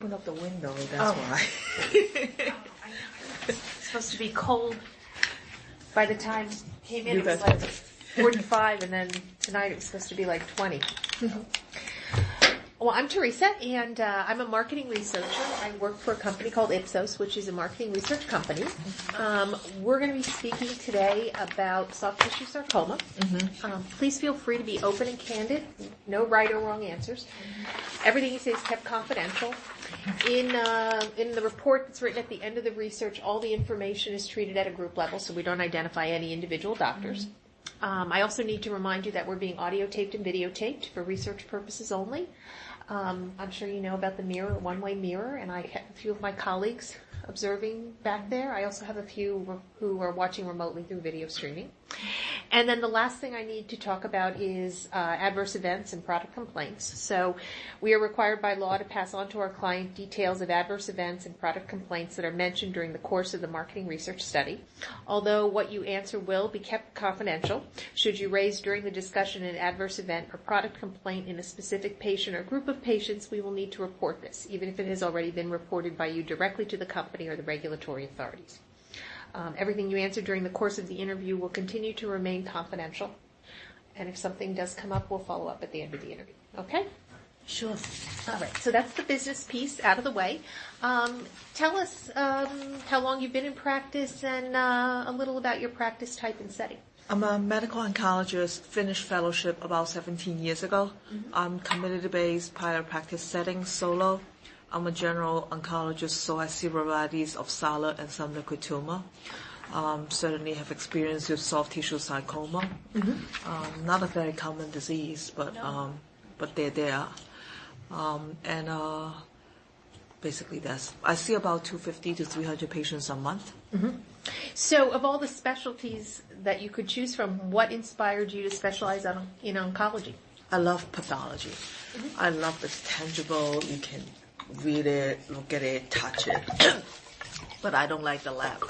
Open up the window, that's why. It's supposed to be cold. By the time it came in, it was like 45, and then tonight it was supposed to be like 20. Well, I'm Teresa, and I'm a marketing researcher. I work for a company called Ipsos, which is a marketing research company. We're going to be speaking today about soft tissue sarcoma. Please feel free to be open and candid. No right or wrong answers. Everything you say is kept confidential. In the report that's written at the end of the research, all the information is treated at a group level, so we don't identify any individual doctors. I also need to remind you that we're being audio taped and videotaped for research purposes only. I'm sure you know about the mirror, one-way mirror, and I have a few of my colleagues observing back there. I also have a few who are watching remotely through video streaming. And then the last thing I need to talk about is adverse events and product complaints. So we are required by law to pass on to our client details of adverse events and product complaints that are mentioned during the course of the marketing research study. Although what you answer will be kept confidential, should you raise during the discussion an adverse event or product complaint in a specific patient or group of patients, we will need to report this, even if it has already been reported by you directly to the company or the regulatory authorities. Everything you answer during the course of the interview will continue to remain confidential. And if something does come up, we'll follow up at the end of the interview. Okay? Sure. All right. So that's the business piece out of the way. Tell us how long you've been in practice and a little about your practice type and setting. I'm a medical oncologist, finished fellowship about 17 years ago. I'm community-based, private practice setting, solo. I'm a general oncologist, so I see varieties of solid and some liquid tumor. Certainly have experience with soft tissue sarcoma. Not a very common disease, but they're there. Basically I see about 250 to 300 patients a month. So of all the specialties that you could choose from, what inspired you to specialize in oncology? I love pathology. I love it's tangible. You can read it, look at it, touch it. But I don't like the lab.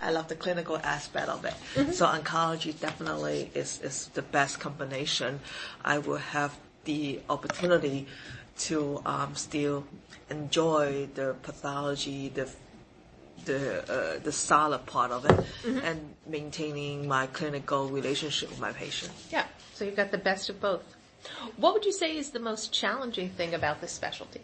I love the clinical aspect of it. So oncology definitely is the best combination. I will have the opportunity to still enjoy the pathology, the solid part of it, and maintaining my clinical relationship with my patient. Yeah, so you've got the best of both. What would you say is the most challenging thing about this specialty?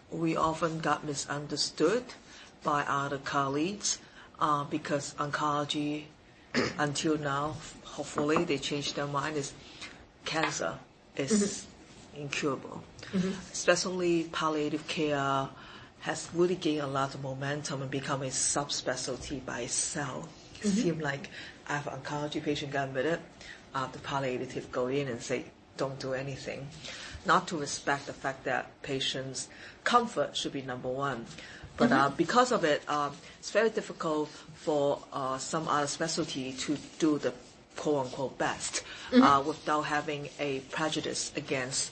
We often got misunderstood by other colleagues because oncology, until now, hopefully they changed their mind, is cancer is incurable. Especially palliative care has really gained a lot of momentum and become a subspecialty by itself. It seems like I have an oncology patient got admitted, the palliative go in and say, don't do anything. Not to respect the fact that patients' comfort should be number one. But because of it, it's very difficult for some other specialty to do the quote-unquote best without having a prejudice against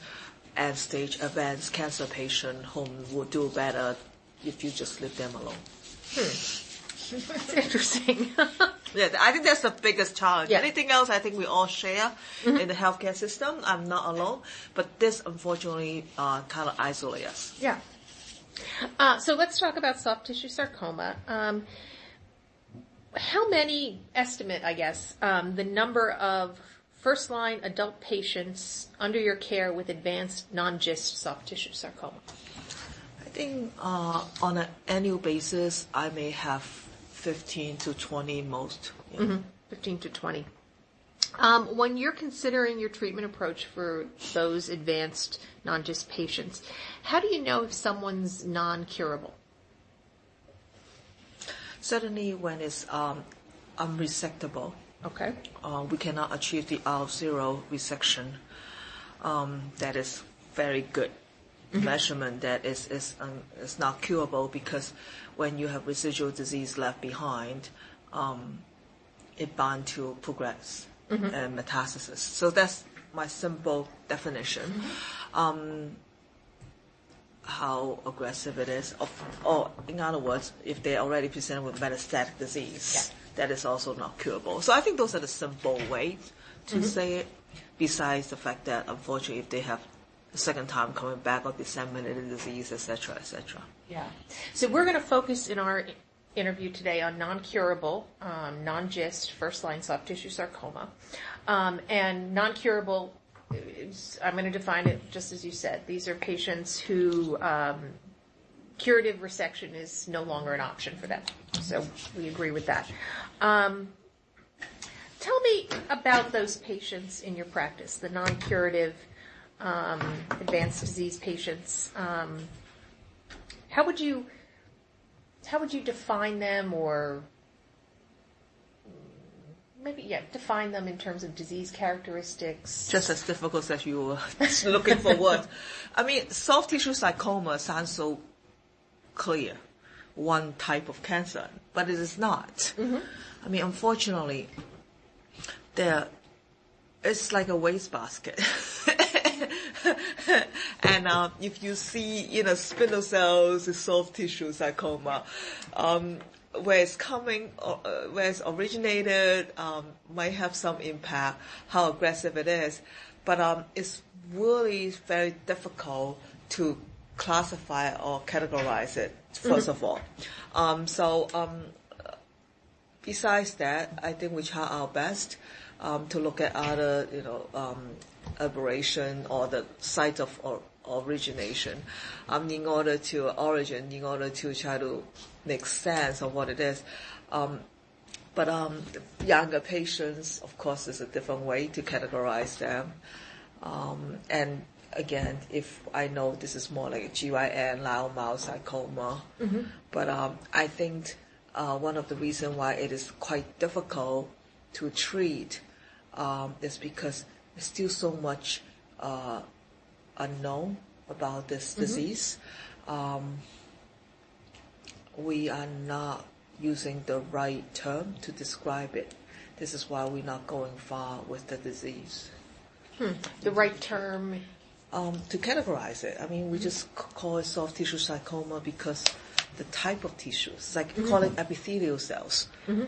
end-stage advanced cancer patient whom will do better if you just leave them alone. That's interesting. Yeah, I think that's the biggest challenge. Yeah. Anything else I think we all share in the healthcare system. I'm not alone. But this, unfortunately, kind of isolates us. Yeah. So let's talk about soft tissue sarcoma. How many, estimate, I guess, the number of first-line adult patients under your care with advanced non-GIST soft tissue sarcoma? I think on an annual basis, I may have 15 to 20 most. Yeah. 15 to 20. When you're considering your treatment approach for those advanced non-GIST patients, how do you know if someone's non-curable? Certainly when it's unresectable. Okay. We cannot achieve the R0 resection. That is very good measurement that is not curable, because when you have residual disease left behind, it bound to progress and metastasis. So that's my simple definition. How aggressive it is, or in other words, if they're already presented with metastatic disease, that is also not curable. So I think those are the simple ways to say it, besides the fact that unfortunately if they have the second time coming back or disseminated disease, etc., etc. Yeah. So we're going to focus in our interview today on non-curable, non-GIST, first-line soft tissue sarcoma. And non-curable, I'm going to define it just as you said. These are patients who curative resection is no longer an option for them. So we agree with that. Tell me about those patients in your practice, the non-curative advanced disease patients. How would you define them, or maybe define them in terms of disease characteristics? Just as difficult as you were looking for words. I mean, soft tissue sarcoma sounds so clear, one type of cancer, but it is not. Mm-hmm. I mean, unfortunately, it's like a wastebasket. And if you see, spindle cells, soft tissue sarcoma, where it's coming, where it's originated, might have some impact, how aggressive it is. But it's really very difficult to classify or categorize it, first of all. Besides that, I think we try our best to look at other, aberration or the site of origination, in order to try to make sense of what it is. But younger patients, of course, is a different way to categorize them. And again, if I know this is more like a GYN, Lao-Mao sarcoma, mm-hmm. But I think one of the reasons why it is quite difficult to treat is because there's still so much unknown about this mm-hmm. disease. We are not using the right term to describe it. This is why we're not going far with the disease. The right term? To categorize it. I mean, we just call it soft tissue sarcoma because the type of tissues, it's like mm-hmm. call it epithelial cells. Mm-hmm.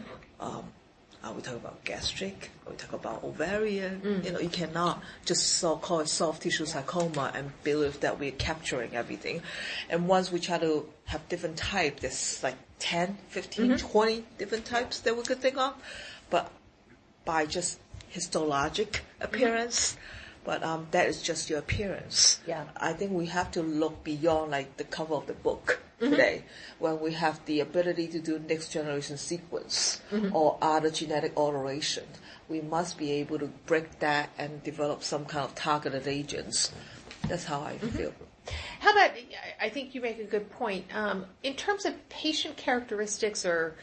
We talk about gastric, we talk about ovarian. Mm. You cannot just call it soft tissue sarcoma and believe that we're capturing everything. And once we try to have different types, there's like 10, 15, mm-hmm. 20 different types that we could think of. But by just histologic appearance, but that is just your appearance. Yeah. I think we have to look beyond like the cover of the book mm-hmm. today, when we have the ability to do next generation sequence mm-hmm. or other genetic alteration. We must be able to break that and develop some kind of targeted agents. That's how I mm-hmm. feel. How about, I think you make a good point, in terms of patient characteristics or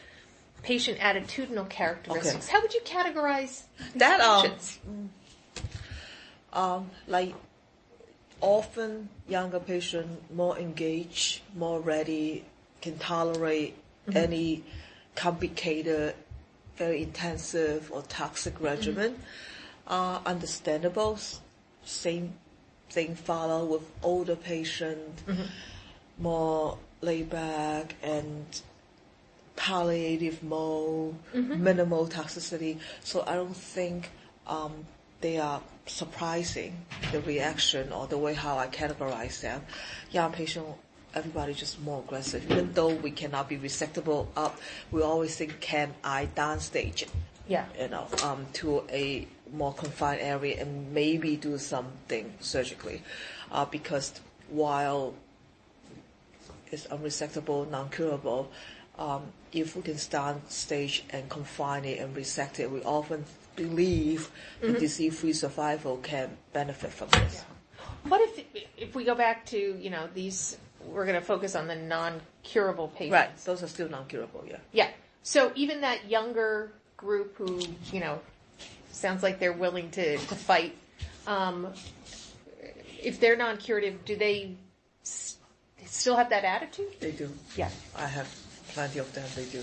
patient attitudinal characteristics, okay. How would you categorize that patients? Like often younger patient, more engaged, more ready, can tolerate mm-hmm. any complicated, very intensive or toxic regimen. Mm-hmm. Understandable. Same thing follow with older patient, mm-hmm. more laid back and palliative mode, mm-hmm. minimal toxicity. So I don't think they are surprising, the reaction or the way how I categorize them. Young patient, everybody just more aggressive. Even though we cannot be resectable up, we always think, can I downstage it? Yeah. To a more confined area and maybe do something surgically. Because while it's unresectable, non-curable, if we can downstage and confine it and resect it, we often believe mm-hmm. the disease-free survival can benefit from this. Yeah. What if we go back to, these, we're going to focus on the non-curable patients. Right, those are still non-curable, yeah. Yeah, so even that younger group who, sounds like they're willing to fight, if they're non-curative, do they still have that attitude? They do. Yeah. I have plenty of them, they do.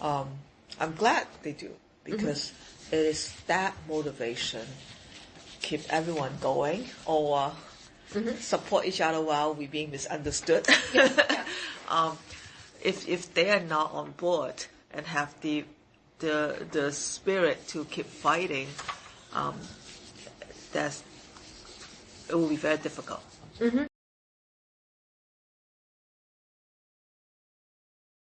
I'm glad they do, because mm-hmm. it is that motivation keep everyone going or mm-hmm. support each other while we're being misunderstood. Yeah. Yeah. If they are not on board and have the spirit to keep fighting, it will be very difficult.